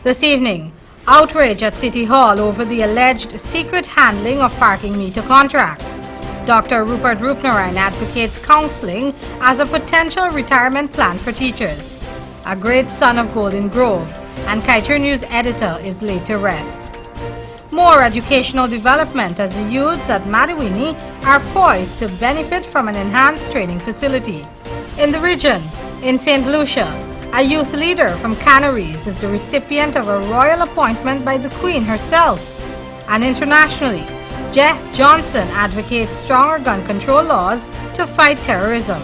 This evening, outrage at City Hall over the alleged secret handling of parking meter contracts. Dr. Rupert Rupnarine advocates counseling as a potential retirement plan for teachers. A great son of Golden Grove and Kiter News editor is laid to rest. More educational development as the youths at Madiwini are poised to benefit from an enhanced training facility. In the region, in St. Lucia, a youth leader from Canaries is the recipient of a royal appointment by the Queen herself. And internationally, Jeff Johnson advocates stronger gun control laws to fight terrorism.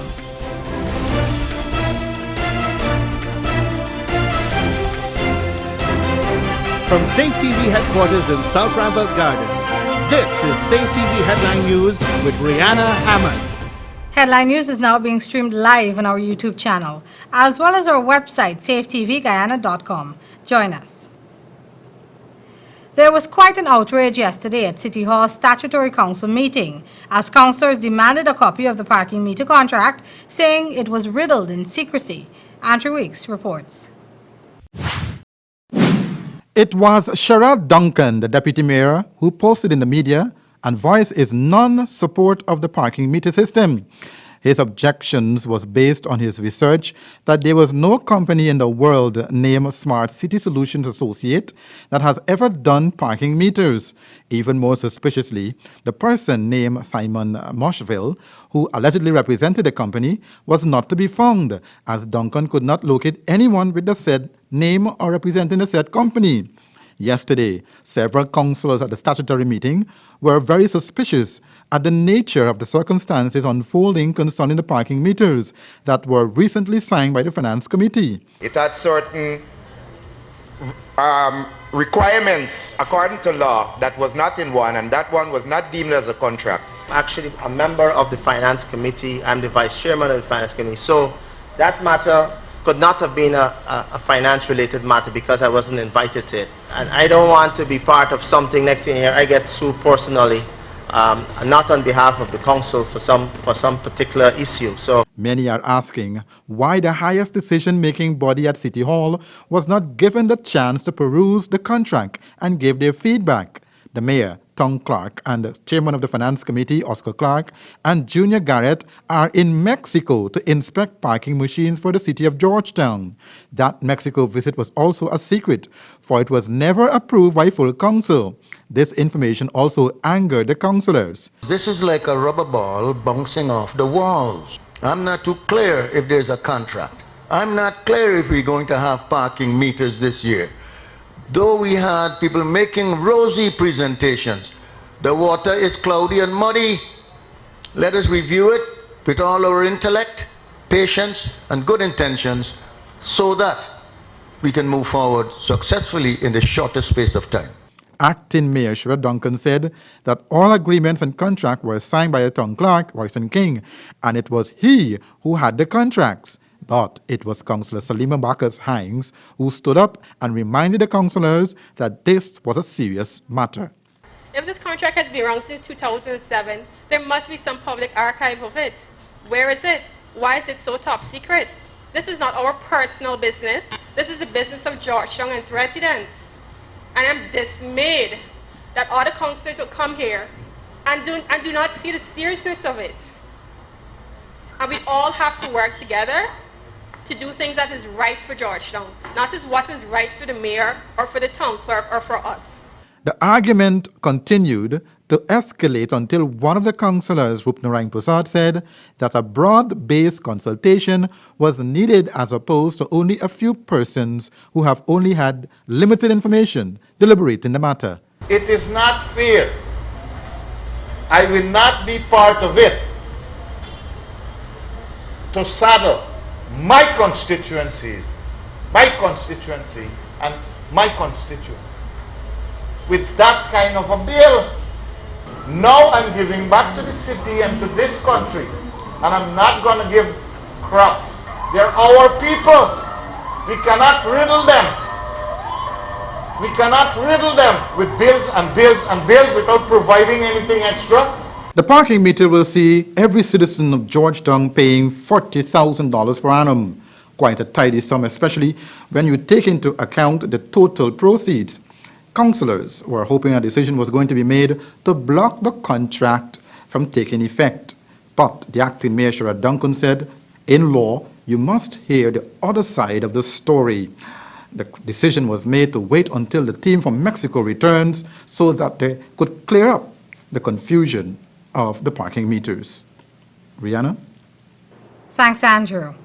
From Safetv headquarters in South Ramble Gardens, this is Safetv Headline News with Rihanna Hammond. Headline News is now being streamed live on our YouTube channel, as well as our website, safetvguyana.com. Join us. There was quite an outrage yesterday at City Hall Statutory Council meeting, as councillors demanded a copy of the parking meter contract, saying it was riddled in secrecy. Andrew Weeks reports. It was Sherrod Duncan, the deputy mayor, who posted in the media and voiced his non-support of the parking meter system. His objections was based on his research that there was no company in the world named Smart City Solutions Associate that has ever done parking meters. Even more suspiciously, the person named Simon Moshville, who allegedly represented the company, was not to be found, as Duncan could not locate anyone with the said name or representing the said company. Yesterday, several councillors at the statutory meeting were very suspicious at the nature of the circumstances unfolding concerning the parking meters that were recently signed by the Finance Committee. It had certain requirements according to law that was not in one, and that one was not deemed as a contract. Actually, a member of the Finance Committee. I'm the Vice Chairman of the Finance Committee. So that matter could not have been a finance-related matter because I wasn't invited to it. And I don't want to be part of something next year I get sued personally, not on behalf of the council for some particular issue. So many are asking why the highest decision-making body at City Hall was not given the chance to peruse the contract and give their feedback. The mayor, Tom Clark, and the chairman of the Finance Committee, Oscar Clark, and Junior Garrett are in Mexico to inspect parking machines for the city of Georgetown. That Mexico visit was also a secret, for it was never approved by full council. This information also angered the councillors. This is like a rubber ball bouncing off the walls. I'm not too clear if there's a contract. I'm not clear if we're going to have parking meters this year. Though we had people making rosy presentations, the water is cloudy and muddy. Let us review it with all our intellect, patience, and good intentions so that we can move forward successfully in the shortest space of time. Acting Mayor Sherrod Duncan said that all agreements and contracts were signed by Tom Clark, Royston King, and it was he who had the contracts. But it was Councillor Salima Bacchus Hines who stood up and reminded the councillors that this was a serious matter. If this contract has been around since 2007, there must be some public archive of it. Where is it? Why is it so top secret? This is not our personal business. This is the business of Georgetown and its residents. And I'm dismayed that other councillors will come here and do not see the seriousness of it. And we all have to work together to do things that is right for Georgetown, not as what is right for the mayor or for the town clerk or for us. The argument continued to escalate until one of the councillors, Rupnarine Prasad, said that a broad-based consultation was needed as opposed to only a few persons who have only had limited information deliberating the matter. It is not fair. I will not be part of it to saddle my constituency and my constituents with that kind of a bill. Now I'm giving back to the city and to this country, and I'm not going to give crap. They're our people. We cannot riddle them. We cannot riddle them with bills and bills and bills without providing anything extra. The parking meter will see every citizen of Georgetown paying $40,000 per annum. quite a tidy sum, especially when you take into account the total proceeds. Councillors were hoping a decision was going to be made to block the contract from taking effect. But the acting mayor, Sherrod Duncan, said, in law, you must hear the other side of the story. The decision was made to wait until the team from Mexico returns so that they could clear up the confusion of the parking meters. Rihanna? Thanks, Andrew.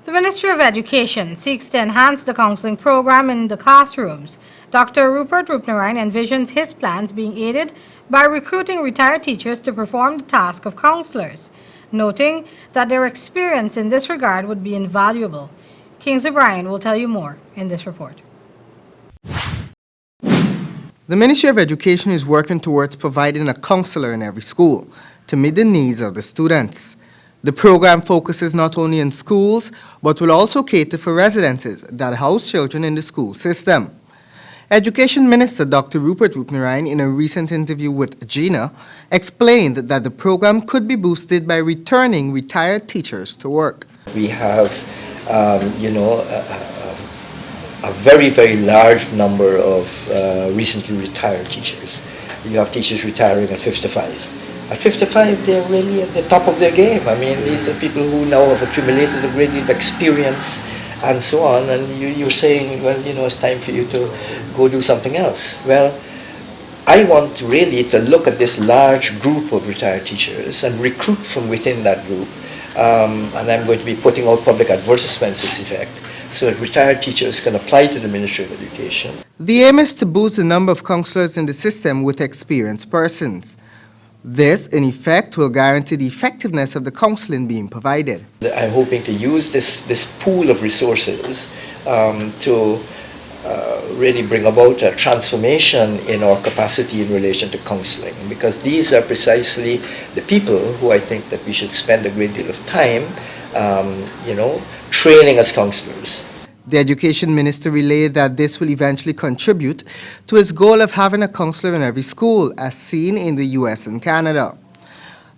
The Ministry of Education seeks to enhance the counseling program in the classrooms. Dr. Rupert Rupnarine envisions his plans being aided by recruiting retired teachers to perform the task of counselors, noting that their experience in this regard would be invaluable. Kingsley Bryan will tell you more in this report. The Ministry of Education is working towards providing a counselor in every school to meet the needs of the students. The program focuses not only in schools, but will also cater for residences that house children in the school system. Education Minister Dr. Rupert Rupnarine, in a recent interview with Gina, explained that the program could be boosted by returning retired teachers to work. We have, a very, very large number of recently retired teachers. You have teachers retiring at 55. At 55, they're really at the top of their game. I mean, these are people who now have accumulated a great deal of experience and so on, and you're saying, well, it's time for you to go do something else. Well, I want really to look at this large group of retired teachers and recruit from within that group, and I'm going to be putting out public advertisements to this effect, so that retired teachers can apply to the Ministry of Education. The aim is to boost the number of counselors in the system with experienced persons. This, in effect, will guarantee the effectiveness of the counseling being provided. I'm hoping to use this pool of resources to really bring about a transformation in our capacity in relation to counseling, because these are precisely the people who I think that we should spend a great deal of time, training as counselors. The Education Minister relayed that this will eventually contribute to his goal of having a counselor in every school, as seen in the US and Canada.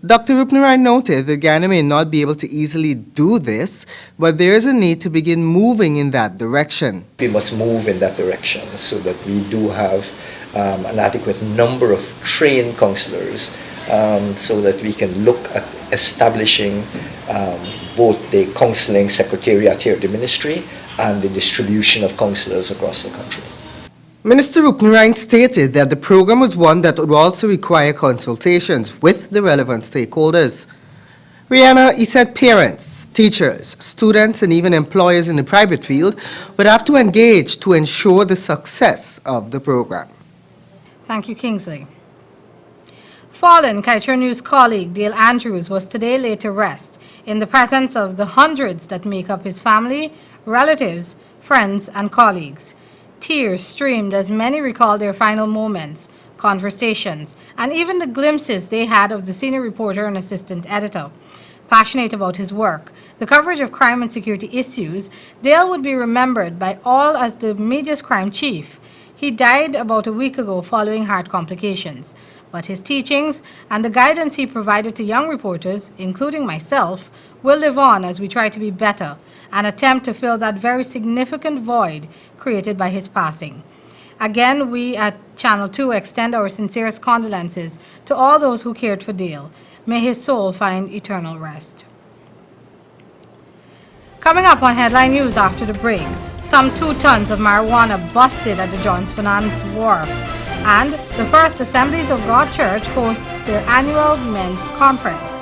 Dr. Rupnarine noted that Ghana may not be able to easily do this, but there is a need to begin moving in that direction. We must move in that direction so that we do have an adequate number of trained counselors, so that we can look at establishing both the counseling secretariat here at the ministry and the distribution of counselors across the country. Minister Rupnarine stated that the program was one that would also require consultations with the relevant stakeholders. Rihanna, he said parents, teachers, students, and even employers in the private field would have to engage to ensure the success of the program. Thank you, Kingsley. Fallen Kaitra News colleague Dale Andrews was today laid to rest in the presence of the hundreds that make up his family, relatives, friends, and colleagues. Tears streamed as many recalled their final moments, conversations, and even the glimpses they had of the senior reporter and assistant editor. Passionate about his work, the coverage of crime and security issues, Dale would be remembered by all as the media's crime chief. He died about a week ago following heart complications. But his teachings and the guidance he provided to young reporters, including myself, will live on as we try to be better and attempt to fill that very significant void created by his passing. Again, we at Channel 2 extend our sincerest condolences to all those who cared for Dale. May his soul find eternal rest. Coming up on Headline News after the break, some 2 tons of marijuana busted at the Johns Finance Wharf. And the First Assemblies of God Church hosts their annual men's conference.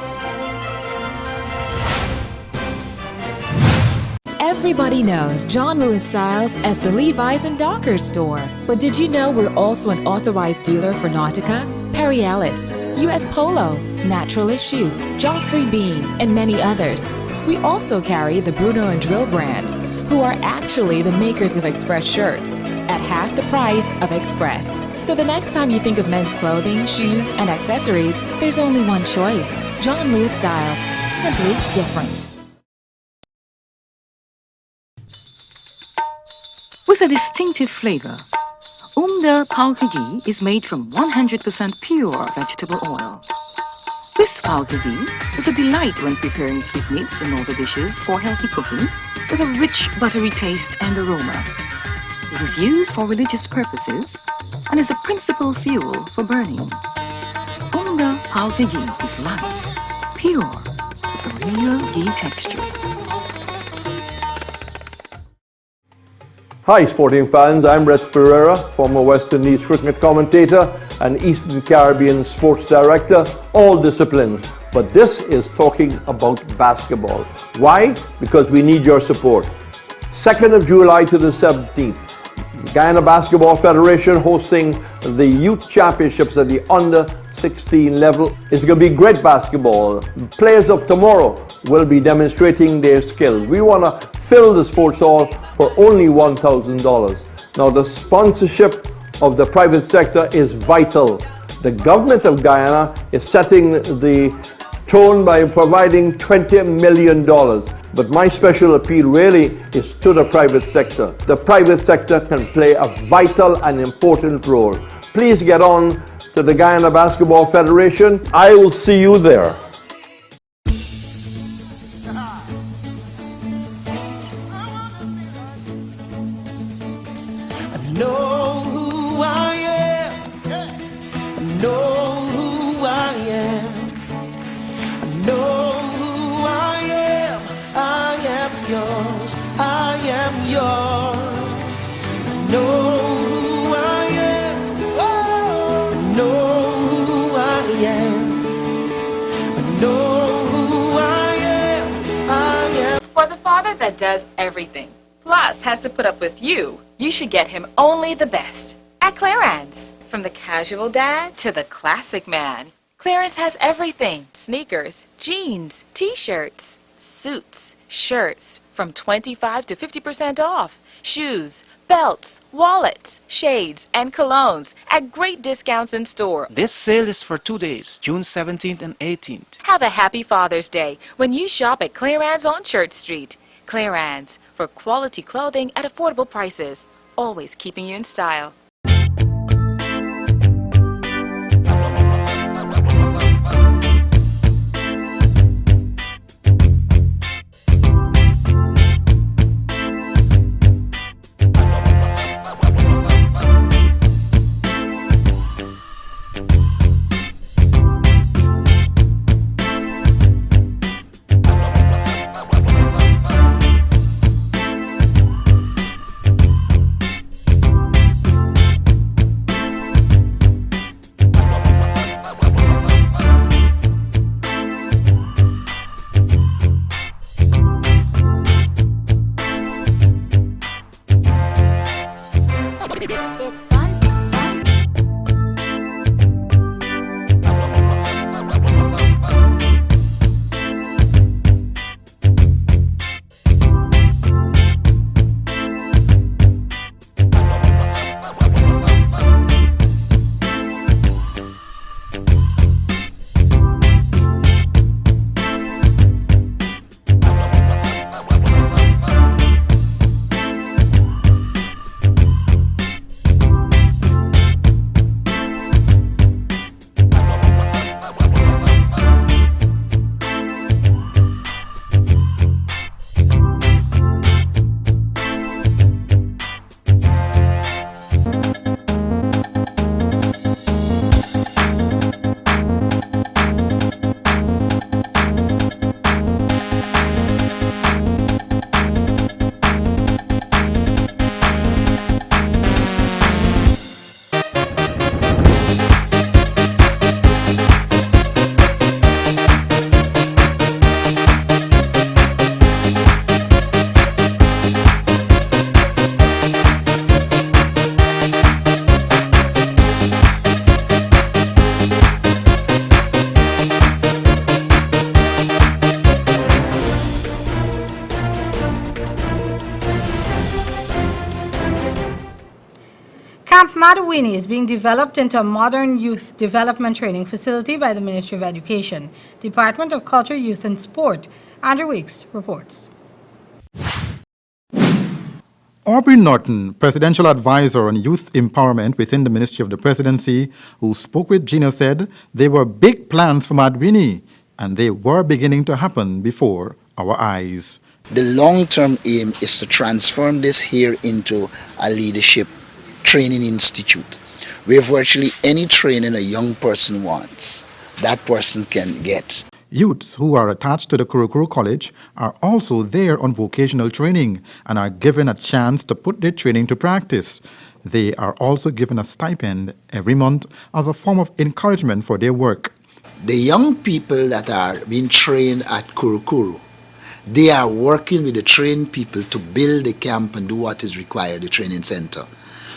Everybody knows John Lewis Styles as the Levi's and Dockers store. But did you know we're also an authorized dealer for Nautica, Perry Ellis, US Polo, Natural Issue, Joffrey Bean, and many others. We also carry the Bruno and Drill brands, who are actually the makers of Express shirts, at half the price of Express. So the next time you think of men's clothing, shoes, and accessories, there's only one choice. John Lewis Styles. Simply different. With a distinctive flavor, Umda Palka ghee is made from 100% pure vegetable oil. This Safetv is a delight when preparing sweetmeats and other dishes for healthy cooking with a rich buttery taste and aroma. It is used for religious purposes and is a principal fuel for burning. Umra Safetv is light, pure, with a real ghee texture. Hi sporting fans, I'm Rex Pereira, former West Indies cricket commentator and Eastern Caribbean sports director, all disciplines. But this is talking about basketball. Why? Because we need your support. 2nd of July to the 17th, Guyana Basketball Federation hosting the Youth Championships at the under 16 level. It's going to be great basketball. Players of tomorrow will be demonstrating their skills. We want to fill the sports hall for only $1,000. Now the sponsorship of the private sector is vital. The government of Guyana is setting the tone by providing $20 million. But my special appeal really is to the private sector. The private sector can play a vital and important role. Please get on to the Guyana Basketball Federation. I will see you there. Know who I am. I know who I am. I know who I am. I am yours. I am yours. I know who I am. Oh, I know who I am. I know who I am. I am. For the father that does everything, plus has to put up with you should get him only the best at Clarence. From the casual dad to the classic man, Clarence has everything. Sneakers, jeans, t-shirts, suits, shirts from 25 to 50% off, shoes, belts, wallets, shades, and colognes at great discounts in store. This sale is for 2 days, June 17th and 18th. Have a happy Father's Day when you shop at Clarence on Church Street. Clarence, for quality clothing at affordable prices, always keeping you in style. Camp Madawini is being developed into a modern youth development training facility by the Ministry of Education, Department of Culture, Youth and Sport. Andrew Weeks reports. Aubrey Norton, Presidential Advisor on Youth Empowerment within the Ministry of the Presidency, who spoke with Gina, said there were big plans for Madwini, and they were beginning to happen before our eyes. The long-term aim is to transform this here into a leadership training institute, where virtually any training a young person wants, that person can get. Youths who are attached to the Kurukuru College are also there on vocational training and are given a chance to put their training to practice. They are also given a stipend every month as a form of encouragement for their work. The young people that are being trained at Kurukuru, they are working with the trained people to build the camp and do what is required, the training center.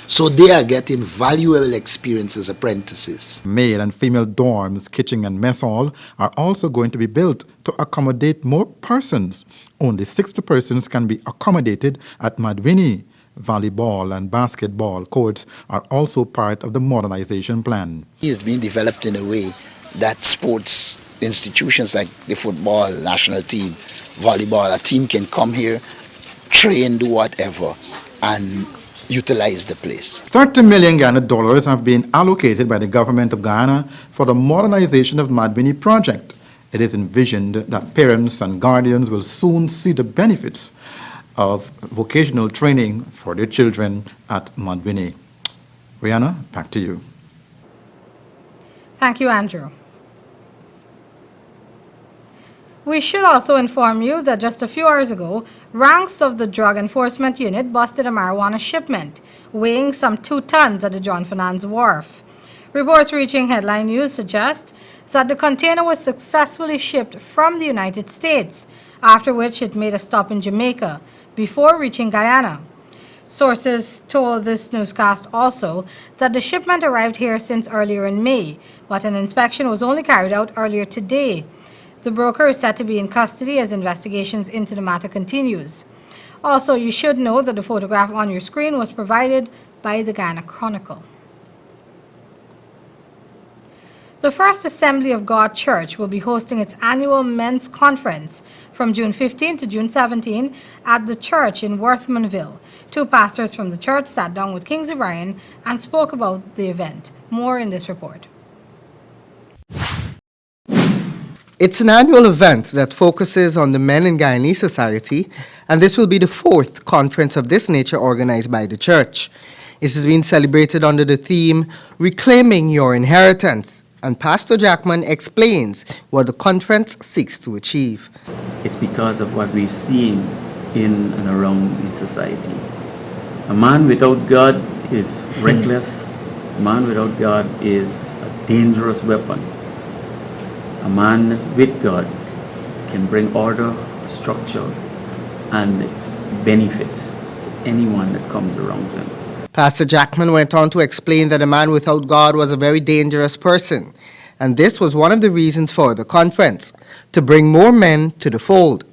So they are getting valuable experience as apprentices. Male and female dorms, kitchen and mess hall are also going to be built to accommodate more persons. Only 60 persons can be accommodated at Madwini. Volleyball and basketball courts are also part of the modernization plan. It is being developed in a way that sports institutions like the football national team, volleyball, a team can come here, train, do whatever, and utilize the place. $30 million Ghana have been allocated by the government of Guyana for the modernization of Madwini project. It is envisioned that parents and guardians will soon see the benefits of vocational training for their children at Madwini. Rihanna, back to you. Thank you, Andrew. We should also inform you that just a few hours ago, ranks of the Drug Enforcement Unit busted a marijuana shipment weighing some 2 tons at the John Fernandez Wharf. Reports reaching Headline News suggest that the container was successfully shipped from the United States, after which it made a stop in Jamaica before reaching Guyana. Sources told this newscast also that the shipment arrived here since earlier in May, but an inspection was only carried out earlier today. The broker is said to be in custody as investigations into the matter continues. Also, you should know that the photograph on your screen was provided by the Guyana Chronicle. The First Assembly of God Church will be hosting its annual men's conference from June 15 to June 17 at the church in Worthmanville. 2 pastors from the church sat down with Kingsley Bryan and spoke about the event. More in this report. It's an annual event that focuses on the men in Guyanese society, and this will be the 4th conference of this nature organized by the church. It has been celebrated under the theme, Reclaiming Your Inheritance, and Pastor Jackman explains what the conference seeks to achieve. It's because of what we're seeing in and around in society. A man without God is reckless. A man without God is a dangerous weapon. A man with God can bring order, structure, and benefit to anyone that comes around him. Pastor Jackman went on to explain that a man without God was a very dangerous person, and this was one of the reasons for the conference, to bring more men to the fold.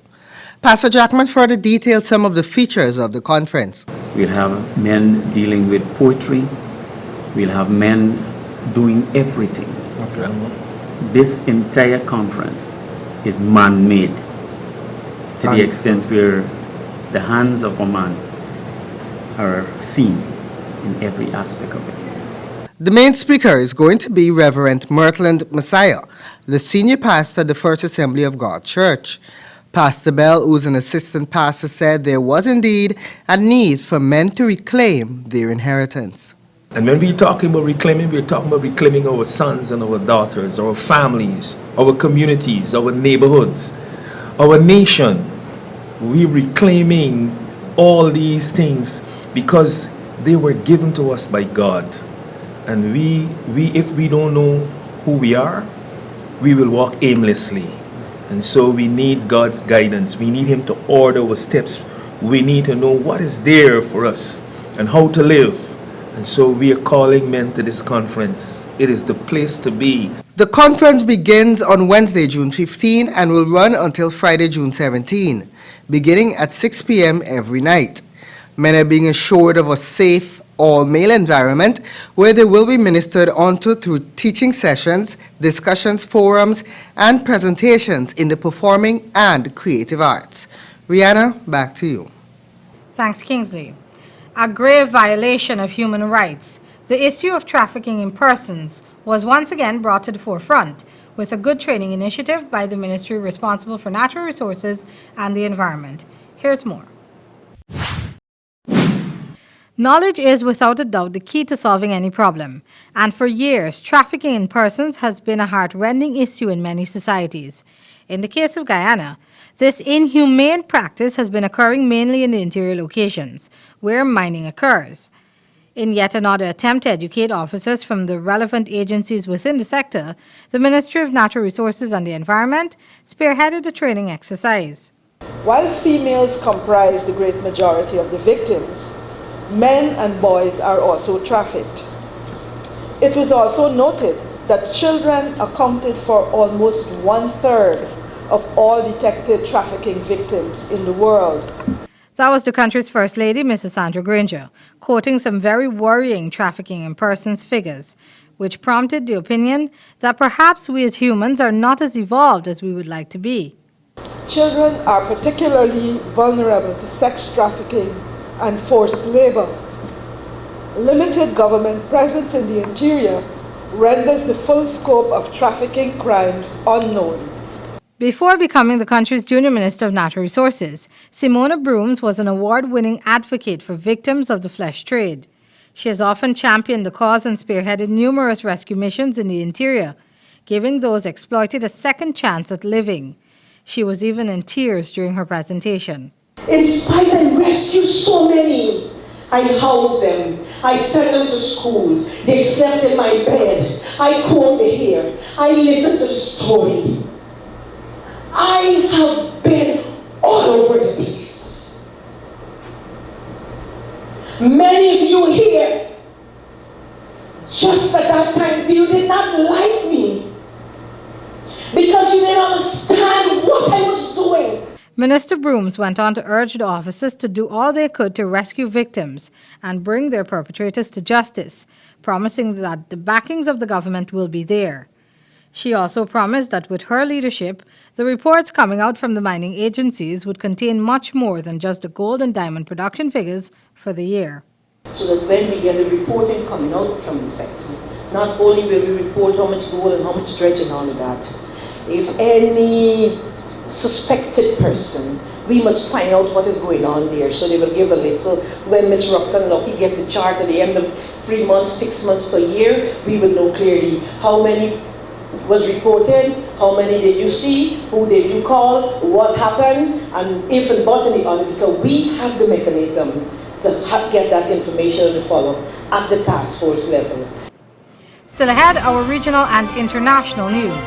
Pastor Jackman further detailed some of the features of the conference. We'll have men dealing with poetry. We'll have men doing everything. Okay. This entire conference is man-made to the extent where the hands of a man are seen in every aspect of it. The main speaker is going to be Reverend Myrtland Messiah, the senior pastor at the First Assembly of God Church. Pastor Bell, who's an assistant pastor, said there was indeed a need for men to reclaim their inheritance. And when we're talking about reclaiming, we're talking about reclaiming our sons and our daughters, our families, our communities, our neighborhoods, our nation. We're reclaiming all these things because they were given to us by God. And if we don't know who we are, we will walk aimlessly. And so we need God's guidance. We need Him to order our steps. We need to know what is there for us and how to live. And so we are calling men to this conference. It is the place to be. The conference begins on Wednesday, June 15, and will run until Friday, June 17, beginning at 6 p.m. every night. Men are being assured of a safe, all-male environment where they will be ministered onto through teaching sessions, discussions, forums, and presentations in the performing and creative arts. Rihanna, back to you. Thanks, Kingsley. a grave violation of human rights, the issue of trafficking in persons was once again brought to the forefront with a good training initiative by the ministry responsible for natural resources and the environment. Here's more. Knowledge is without a doubt the key to solving any problem, and for years, trafficking in persons has been a heart-rending issue in many societies. In the case of Guyana, this inhumane practice has been occurring mainly in the interior locations, where mining occurs. In yet another attempt to educate officers from the relevant agencies within the sector, the Ministry of Natural Resources and the Environment spearheaded a training exercise. While females comprise the great majority of the victims, men and boys are also trafficked. It was also noted that children accounted for almost 1/3 of all detected trafficking victims in the world. That was the country's First Lady, Mrs. Sandra Granger, quoting some very worrying trafficking in persons figures, which prompted the opinion that perhaps we as humans are not as evolved as we would like to be. Children are particularly vulnerable to sex trafficking and forced labor. Limited government presence in the interior renders the full scope of trafficking crimes unknown. Before becoming the country's Junior Minister of Natural Resources, Simona Brooms was an award-winning advocate for victims of the flesh trade. She has often championed the cause and spearheaded numerous rescue missions in the interior, giving those exploited a second chance at living. She was even in tears during her presentation. In spite, I rescued so many. I housed them. I sent them to school. They slept in my bed. I combed their hair. I listened to the story. I have been all over the place. Many of you here, just at that time, you did not like me because you didn't understand what I was doing. Minister Brooms went on to urge the officers to do all they could to rescue victims and bring their perpetrators to justice, promising that the backings of the government will be there. She also promised that with her leadership, the reports coming out from the mining agencies would contain much more than just the gold and diamond production figures for the year. So that when we get the reporting coming out from the sector, not only will we report how much gold and how much dredge and all of that, if any suspected person, we must find out what is going on there. So they will give a list. So when Ms. Roxanne Lucky get the chart at the end of 3 months, 6 months, a year, we will know clearly how many was reported, how many did you see, who did you call, what happened, and if and but and the other, because we have the mechanism to get that information and follow at the task force level. Still ahead, our regional and international news.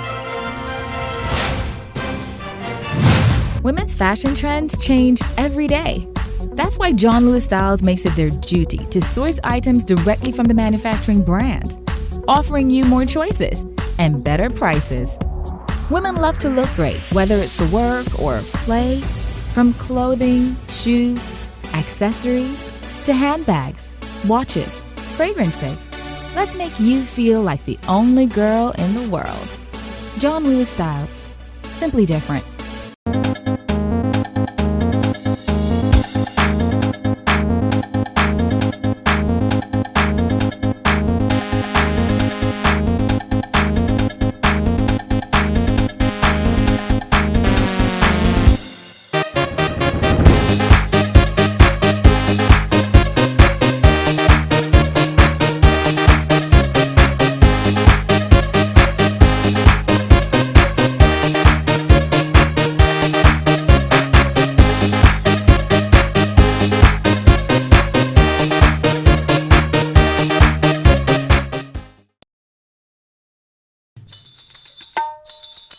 Women's fashion trends change every day. That's why John Lewis Styles makes it their duty to source items directly from the manufacturing brand, offering you more choices and better prices. Women love to look great, whether it's for work or play. From clothing, shoes, accessories, to handbags, watches, fragrances. Let's make you feel like the only girl in the world. John Lewis Styles. Simply different.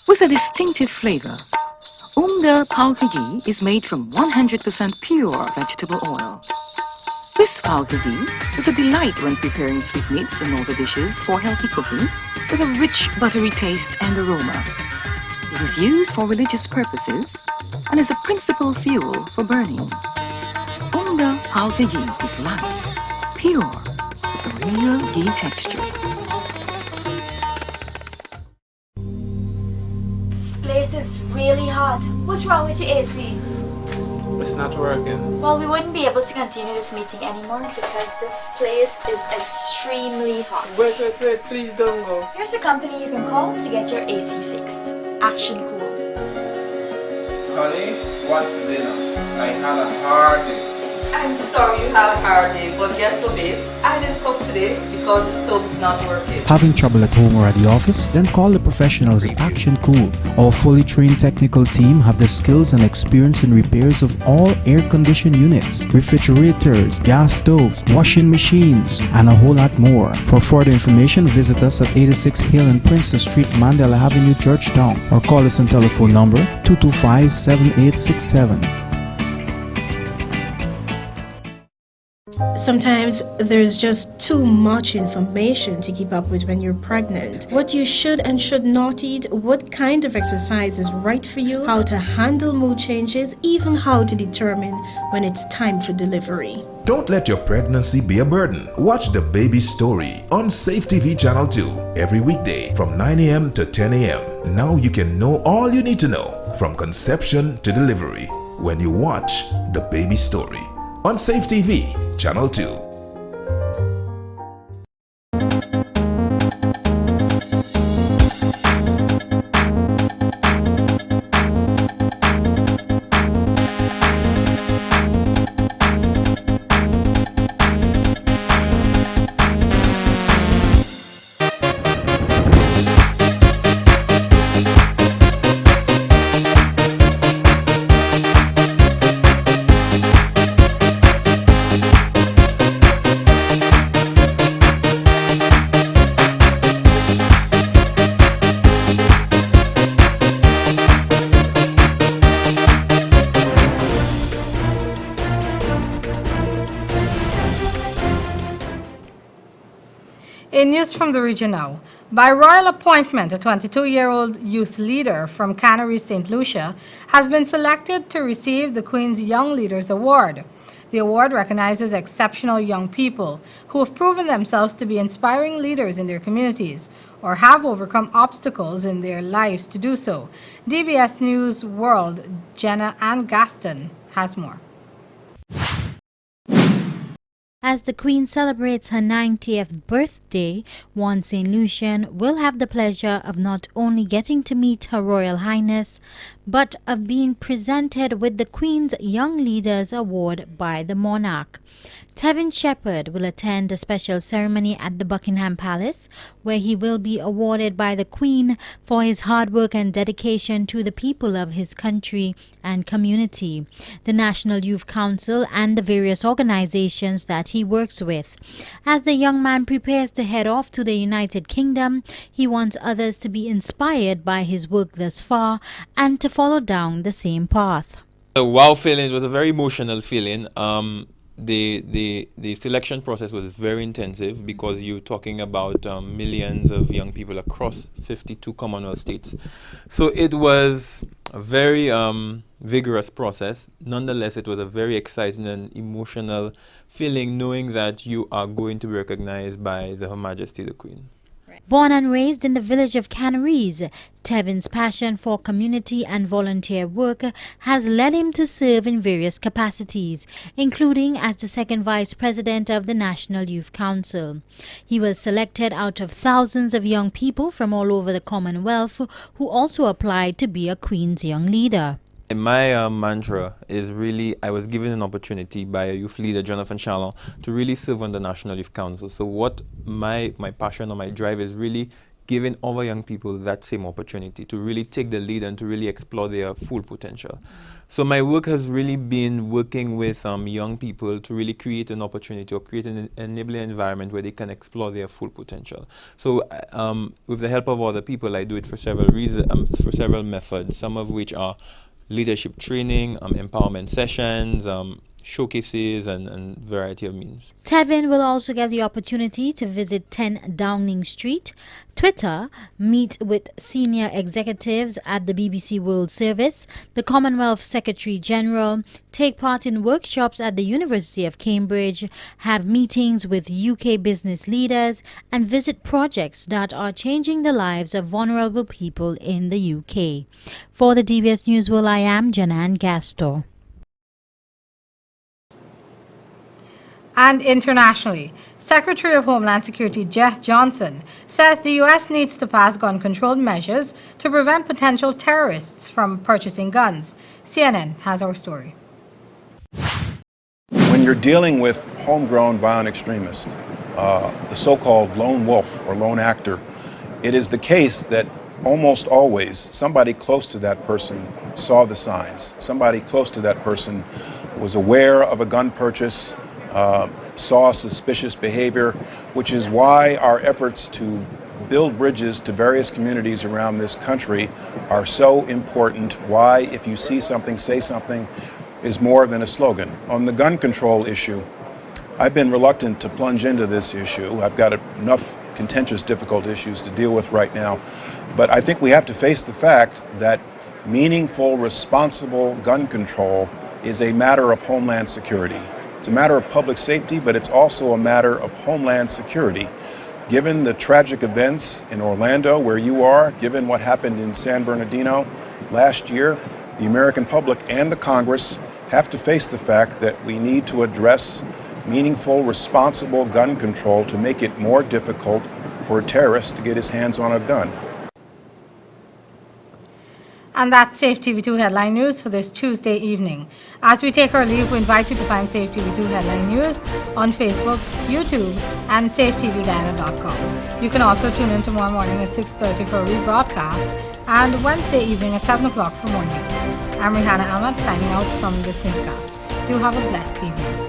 With a distinctive flavor, Umder Palka ghee is made from 100% pure vegetable oil. This palka ghee is a delight when preparing sweetmeats and other dishes for healthy cooking with a rich buttery taste and aroma. It is used for religious purposes and is a principal fuel for burning. Umder Palka ghee is light, pure, with a real ghee texture. This place is really hot. What's wrong with your AC? It's not working. Well, we wouldn't be able to continue this meeting anymore because this place is extremely hot. Wait, please don't go. Here's a company you can call to get your AC fixed. Action Cool. Honey, what's dinner? I had a hard day. I'm sorry you had a hard day, but guess what, babes? I didn't cook today because the stove is not working. Having trouble at home or at the office? Then call the professionals at Action Cool. Our fully trained technical team have the skills and experience in repairs of all air-conditioned units, refrigerators, gas stoves, washing machines, and a whole lot more. For further information, visit us at 86 Hill and Princess Street, Mandela Avenue, Georgetown, or call us on telephone number 225-7867. Sometimes there's just too much information to keep up with when you're pregnant. What you should and should not eat, what kind of exercise is right for you, how to handle mood changes, even how to determine when it's time for delivery. Don't let your pregnancy be a burden. Watch The Baby Story on Safetv Channel 2 every weekday from 9 a.m. to 10 a.m. Now you can know all you need to know from conception to delivery when you watch The Baby Story on Safetv Channel 2. In news from the region now, by royal appointment, a 22-year-old youth leader from Canary St. Lucia has been selected to receive the Queen's Young Leaders Award. The award recognizes exceptional young people who have proven themselves to be inspiring leaders in their communities or have overcome obstacles in their lives to do so. DBS News World, Jenna Ann Gaston has more. As the Queen celebrates her 90th birthday, one St. Lucian will have the pleasure of not only getting to meet Her Royal Highness, but of being presented with the Queen's Young Leaders Award by the monarch. Tevin Shepherd will attend a special ceremony at the Buckingham Palace, where he will be awarded by the Queen for his hard work and dedication to the people of his country and community, the National Youth Council, and the various organizations that he works with. As the young man prepares to head off to the United Kingdom, he wants others to be inspired by his work thus far and to follow down the same path. The wow feeling was a very emotional feeling. The selection process was very intensive because you're talking about millions of young people across 52 Commonwealth states. So it was a very vigorous process. Nonetheless, it was a very exciting and emotional feeling knowing that you are going to be recognized by Her Majesty the Queen. Born and raised in the village of Canaries, Tevin's passion for community and volunteer work has led him to serve in various capacities, including as the second vice president of the National Youth Council. He was selected out of thousands of young people from all over the Commonwealth who also applied to be a Queen's Young Leader. My mantra is really, I was given an opportunity by a youth leader, Jonathan Chalon, to really serve on the National Youth Council. So what my passion or my drive is really giving other young people that same opportunity to really take the lead and to really explore their full potential. So my work has really been working with young people to really create an opportunity or create an enabling environment where they can explore their full potential. So with the help of other people, I do it for several reasons, for several methods, some of which are leadership training, empowerment sessions, showcases, and variety of means. Tevin will also get the opportunity to visit 10 Downing Street, Twitter, meet with senior executives at the BBC World Service, the Commonwealth Secretary General, take part in workshops at the University of Cambridge, have meetings with UK business leaders, and visit projects that are changing the lives of vulnerable people in the UK. For the DBS News World, I am Janan Gastor. And internationally, Secretary of Homeland Security Jeff Johnson says the U.S. needs to pass gun control measures to prevent potential terrorists from purchasing guns. CNN has our story. When you're dealing with homegrown violent extremists, the so-called lone wolf or lone actor, it is the case that almost always somebody close to that person saw the signs. Somebody close to that person was aware of a gun purchase, saw suspicious behavior, which is why our efforts to build bridges to various communities around this country are so important. Why, if you see something, say something, is more than a slogan. On the gun control issue, I've been reluctant to plunge into this issue. I've got enough contentious, difficult issues to deal with right now. But I think we have to face the fact that meaningful, responsible gun control is a matter of homeland security. It's a matter of public safety, but it's also a matter of homeland security. Given the tragic events in Orlando, where you are, given what happened in San Bernardino last year, the American public and the Congress have to face the fact that we need to address meaningful, responsible gun control to make it more difficult for a terrorist to get his hands on a gun. And that's Safe TV2 Headline News for this Tuesday evening. As we take our leave, we invite you to find Safe TV2 Headline News on Facebook, YouTube, and safetvguyana.com. You can also tune in tomorrow morning at 6:30 for a rebroadcast and Wednesday evening at 7 o'clock for more news. I'm Rihanna Ahmad signing out from this newscast. Do have a blessed evening.